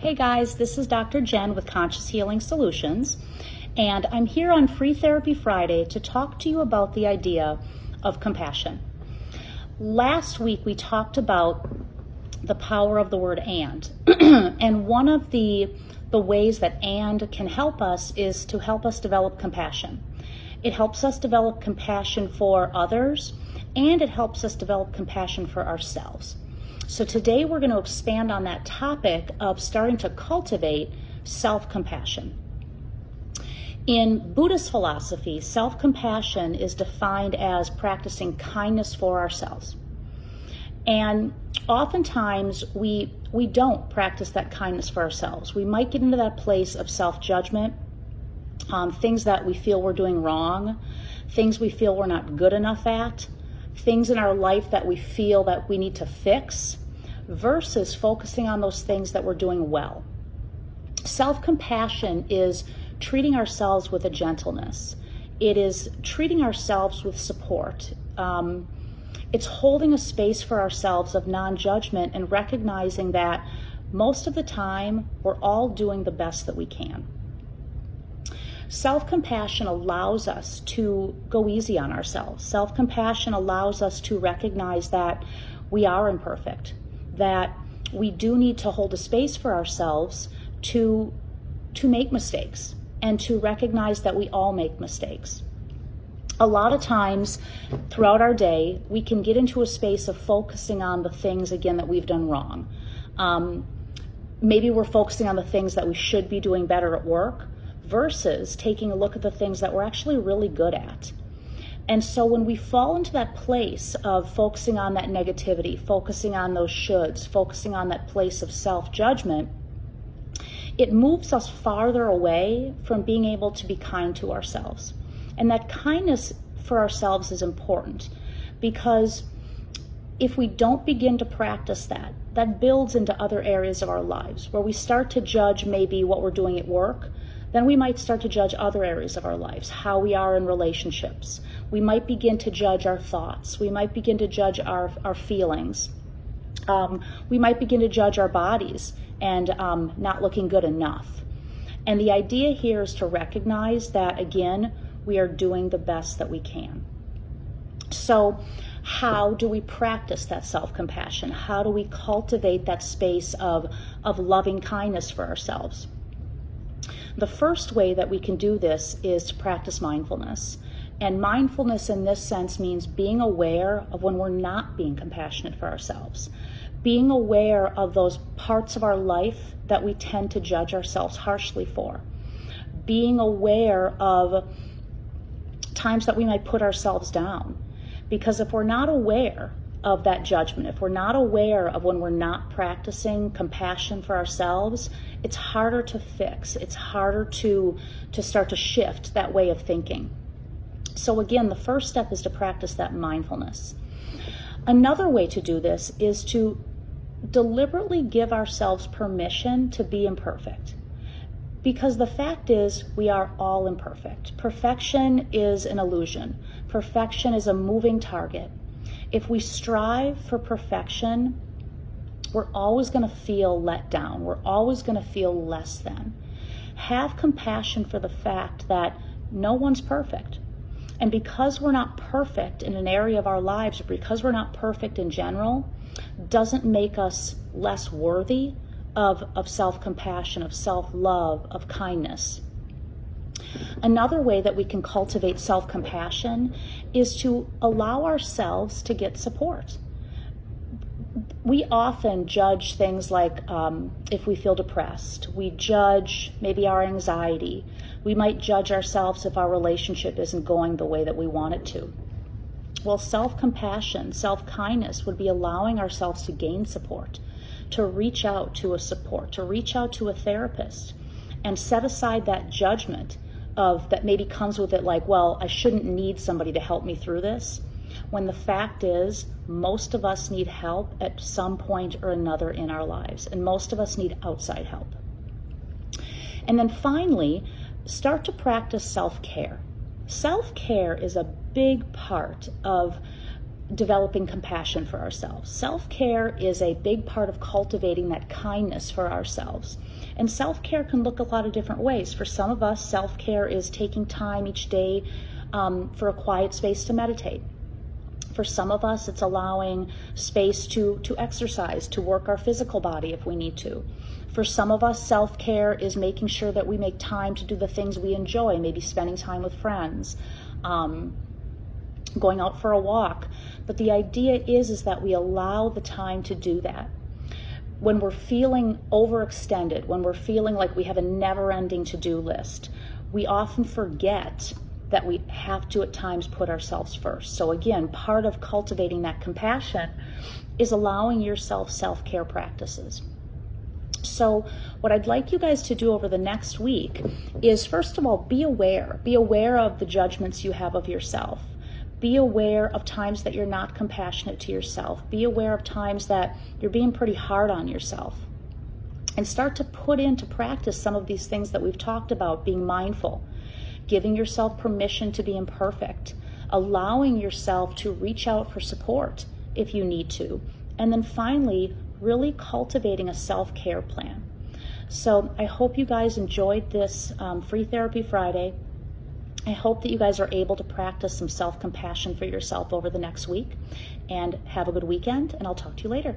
Hey guys, this is Dr. Jen with Conscious Healing Solutions, and I'm here on Free Therapy Friday to talk to you about the idea of compassion. Last week we talked about the power of the word and, and one of the ways that and can help us is to help us develop compassion. It helps us develop compassion for others, and it helps us develop compassion for ourselves. So today we're going to expand on that topic of starting to cultivate self-compassion. In Buddhist philosophy, self-compassion is defined as practicing kindness for ourselves. And oftentimes we don't practice that kindness for ourselves. We might get into that place of self-judgment, things that we feel we're doing wrong, things we feel we're not good enough at, things in our life that we feel that we need to fix, versus focusing on those things that we're doing well. Self-compassion is treating ourselves with a gentleness. It is treating ourselves with support. It's holding a space for ourselves of non-judgment and recognizing that most of the time we're all doing the best that we can. Self-compassion allows us to go easy on ourselves. Self-compassion allows us to recognize that we are imperfect, that we do need to hold a space for ourselves to make mistakes and to recognize that we all make mistakes. A lot of times throughout our day, we can get into a space of focusing on the things, again, that we've done wrong. Maybe we're focusing on the things that we should be doing better at work, versus taking a look at the things that we're actually really good at. And so when we fall into that place of focusing on that negativity, focusing on those shoulds, focusing on that place of self-judgment, it moves us farther away from being able to be kind to ourselves. And that kindness for ourselves is important, because if we don't begin to practice that, that builds into other areas of our lives where we start to judge maybe what we're doing at work. Then we might start to judge other areas of our lives, how we are in relationships. We might begin to judge our thoughts. We might begin to judge our feelings. We might begin to judge our bodies and not looking good enough. And the idea here is to recognize that, again, we are doing the best that we can. So how do we practice that self-compassion? How do we cultivate that space of loving kindness for ourselves? The first way that we can do this is to practice mindfulness. And mindfulness in this sense means being aware of when we're not being compassionate for ourselves. Being aware of those parts of our life that we tend to judge ourselves harshly for. Being aware of times that we might put ourselves down. Because if we're not aware of that judgment, if we're not aware of when we're not practicing compassion for ourselves, it's harder to fix. It's harder to start to shift that way of thinking. So again, the first step is to practice that mindfulness. Another way to do this is to deliberately give ourselves permission to be imperfect. Because the fact is, we are all imperfect. Perfection is an illusion. Perfection is a moving target. If we strive for perfection, we're always going to feel let down. We're always going to feel less than. Have compassion for the fact that no one's perfect. And because we're not perfect in an area of our lives, or because we're not perfect in general, doesn't make us less worthy of self-compassion, of self-love, of kindness. Another way that we can cultivate self-compassion is to allow ourselves to get support. We often judge things like if we feel depressed. We judge maybe our anxiety. We might judge ourselves if our relationship isn't going the way that we want it to. Well, self-compassion, self-kindness would be allowing ourselves to gain support, to reach out to a support, to reach out to a therapist, and set aside that judgment of that maybe comes with it like, well, I shouldn't need somebody to help me through this, when the fact is most of us need help at some point or another in our lives, and most of us need outside help. And then finally, start to practice self-care. Self-care is a big part of developing compassion for ourselves. Self-care is a big part of cultivating that kindness for ourselves. And self-care can look a lot of different ways. For some of us, self-care is taking time each day for a quiet space to meditate. For some of us, it's allowing space to exercise, to work our physical body if we need to. For some of us, self-care is making sure that we make time to do the things we enjoy, maybe spending time with friends, going out for a walk. But the idea is that we allow the time to do that. When we're feeling overextended, when we're feeling like we have a never-ending to-do list, we often forget that we have to at times put ourselves first. So again, part of cultivating that compassion is allowing yourself self-care practices. So what I'd like you guys to do over the next week is, first of all, be aware. Be aware of the judgments you have of yourself. Be aware of times that you're not compassionate to yourself. Be aware of times that you're being pretty hard on yourself. And start to put into practice some of these things that we've talked about, being mindful, giving yourself permission to be imperfect, allowing yourself to reach out for support if you need to, and then finally, really cultivating a self-care plan. So I hope you guys enjoyed this Free Therapy Friday. I hope that you guys are able to practice some self-compassion for yourself over the next week, and have a good weekend, and I'll talk to you later.